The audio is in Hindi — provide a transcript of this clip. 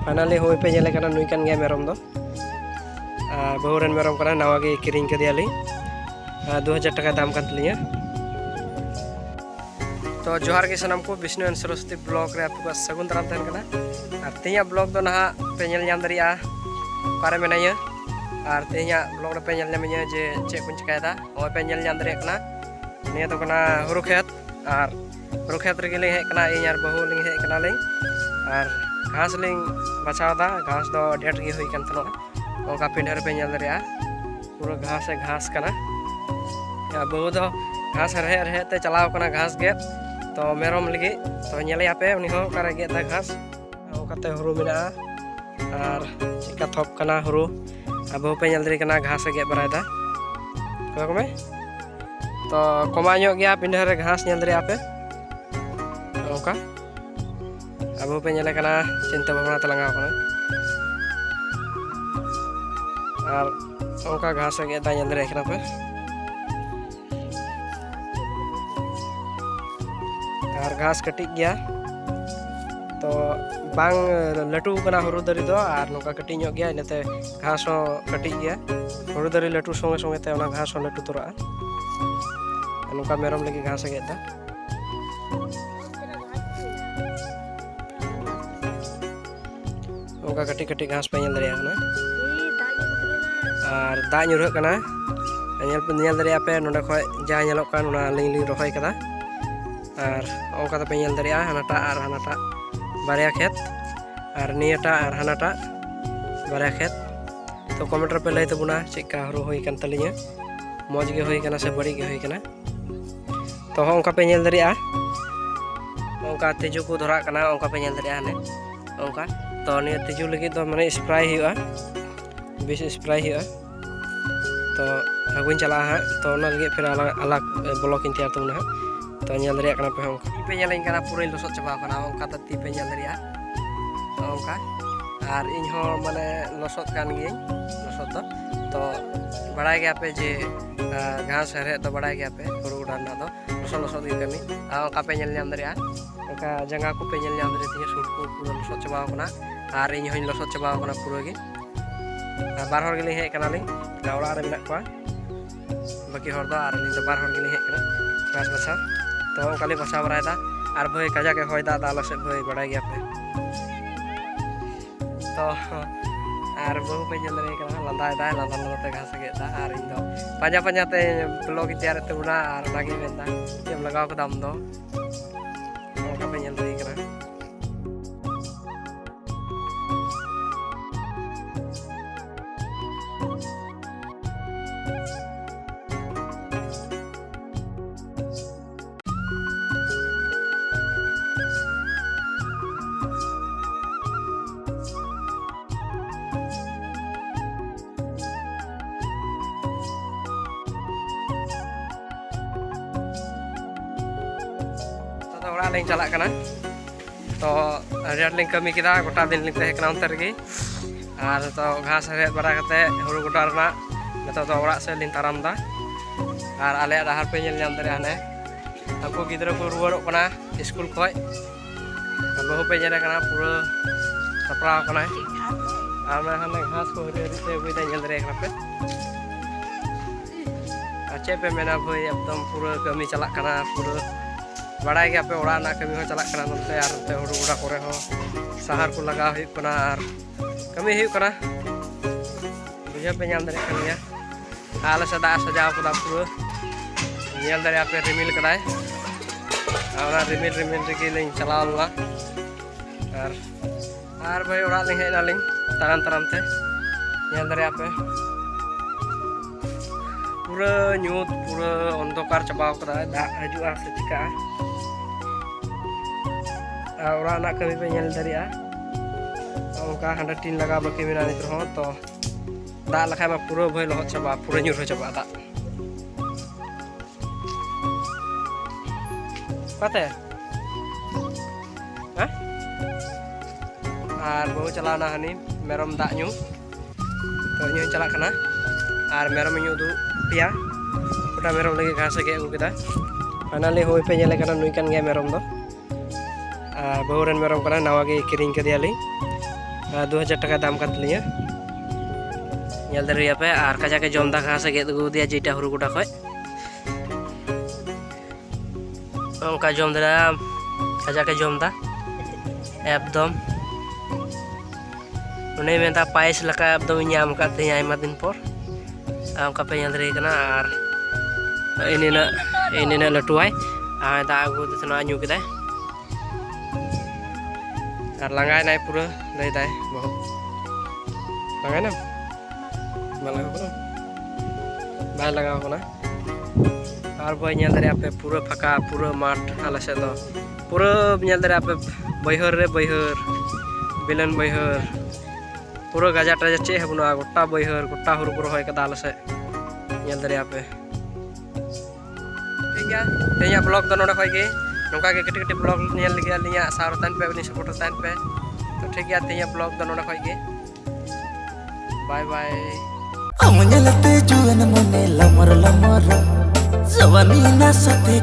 फाइनली हुई पे जेले कना नुई कान गया मेरम दो बहुरन मेरम कना नवा गे किरिंग कदियाली 2000 टाका दाम कान तलिया। तो जोहार के सनम को विष्णु एंड सरस्वती ब्लॉग रे आपको सगुन दाराम तहन कना और तेया ब्लॉग दो नहा पे नेल नाम दरिया पारे मेनाया और तेया ब्लॉग रे पे नेल नामिया जे चेक कुन चिकायदा ओ पे नेल नाम दरिया कना निया तो कना हुरु खेत और हुरु खेत रे गेले हे कना इन यार बहु लिंग हे कना लिंग और घास लिंग बचावदा घास दो ढेर गे होई कान तनो ओका पिंडर पे नेल दरिया पूरा घास है घास कना या बहु दो घास रहे रहे ते चलाव कना घास गे तो मेरम लगी तो नेले आपे उनी हो करे गे ता घास ओकाते हुरु मिना और चिका थप कना हुरु अब पे नेल दरी कना घास गे बरायदा को में तो कमा ᱧᱚᱜ गया पिंडर रे घास नेल दरी आपे ओका अब पे नेले कना चिंता भावना तलंगाव कना और ओका घास गे ता नेल दरी कना पे और घास कटिक गया तो बांग लटू कना हुरु दरी दो और नोका कटिक ᱧᱚᱜ गया इनते घास हो कटिक गया हुरु दरी लटू संगे संगे ते ओना घास हो लटू तोरा नोका मेरम लगी घास गेदा ओका कटिक कटिक घास पे नेल दरिया ना और दा ᱧᱩᱨᱦᱟᱹᱜ कना नेल दरिया पे नोडे खय जा नेलोक कान ओना लिंग लिंग रहोय कदा और ओंका पे नेल दरिया हनाटा और हनाटा बारिया खेत और नियाटा और हनाटा बारिया खेत तो कमेंट रे पे लay तबुना चिका हुरु होई कान तलिया मौज गे होई कना से बड़ी गे होई कना तो ओंका पे नेल दरिया ओंका तेजु को धरा कना ओंका पे नेल दरिया ने ओंका तो निया तेजु लगी तो माने स्प्रे हुआ बेस स्प्रे हुआ तो अगुन चला है तो ओना लगे फिर अलग ब्लॉक इन तैयार तबुना तो नेल दरिया कना पे ओंका पे नेलिंग कना पूरा लसत चबा कना ओंका त ती पे नेल दरिया ओंका और इन हो माने लसत कान गे लसत तो बड़ाय गया पे जे घास हरे तो बड़ाय गया पे हुरु उड़ाना दो लसत लसत गे कमी ओंका पे नेल नाम दरिया ओंका जंगा को पे नेल नाम दरिया ती सूट को पूरा लसत चबा कना और इन होइन लसत चबा कना पूरा गे बार हर गेली हे कना लिंग गावड़ा रे मेना को बाकी हर दो और लिंग तो बार हर गेली हे कना घास बसा तो काली बसा बरायदा और भाई काजा के होय दादा आलो से भाई बड़ाय गया पे तो और बहु पे नेल रे कना लंदाय दा लंदा घास गे दा और इन दो पाजा पाजा ते ब्लॉग तैयार तबुना और लागे मेंदा जेम लगाव को दाम दो ओका पे नेल रे कना ओड़ा लिंग चला कना तो रेड लिंग कमी किदा गोटा दिन लिंग तहे कना उनते रगी और तो घास हेद बड़ा कते हुरु गोटा रना नतो तो ओड़ा से लिंग ताराम दा और आले डाहर पे नेल नाम दरे हाने हमको गिदरा को रुवारोक कना स्कूल खय बहु पे नेल कना पूरा सपरा कना और मैं हाने घास को हरी हरी ते बुई नेल दरे कना पे अच्छे पे मेना भाई एकदम पूरा कमी चला कना पूरा बड़ा गया पे ओड़ा ना कमी हो चला कना नते और ते हुरु गोड़ा करे हो सहार को लगा हुई कना और कमी हुई कना बुझे पे नाम दरे कनिया आले से दा सजाव को दा पूरा नेल दरे पे रिमिल कदाय और रिमिल रिमिल रे लिंग चलाव ला और भाई ओड़ा लिंग हेना लिंग ताराम ताराम ते नेल दरे पे पूरा न्यूत पूरा अंधकार चबाव कदा दा हजुआ से चिका ओड़ा ना कमी पे नेल दरिया ओका हंडा टीन लगा बाकी मेना नित रहो तो दा लखा मा पूरा भाई लहत चबा पूरा न्यूर चबा दा पते हां और बहु चलाना हनी मेरम दा न्यू तो न्यू चला कना और मेरम न्यू दु पिया गोटा मेरम लगे घास गे अगु केदा फाइनली होय पे नेले कना नुई कान गया मेरम दो बहुरन मेरम कना नवा गे किरिंग कदियाली 2000 টাকা দাম কান তলিয়া nyal dari apa ar kaja ke jom da khase ge du dia jita huru goda khoi ka jom da kaja ke jom da ekdom une menta pais laka ekdom nyam ka te ai madin por ka pe nyal dari kana ar ini na latuai da agu de na nyu kidai ar langai nai pura dai dai bahut langai na malah ko bhai laga ko na ar boy nyal dari ape pura phaka pura mat ala se do pura nyal dari ape baihar re baihar bilan baihar pura gaja ta che habuna gotta baihar gotta huru ko rohoy kada ala se nyal dari ape ठीक है तेया ब्लॉग दो नोडा खय के नोका के कटी कटी blog nyal lagi alinya sarotan pe ni support tan pe तो ठीक है तेया ब्लॉग दो नोडा खय के bye bye Amunya late juan mone lamar lamar, zawani na sate.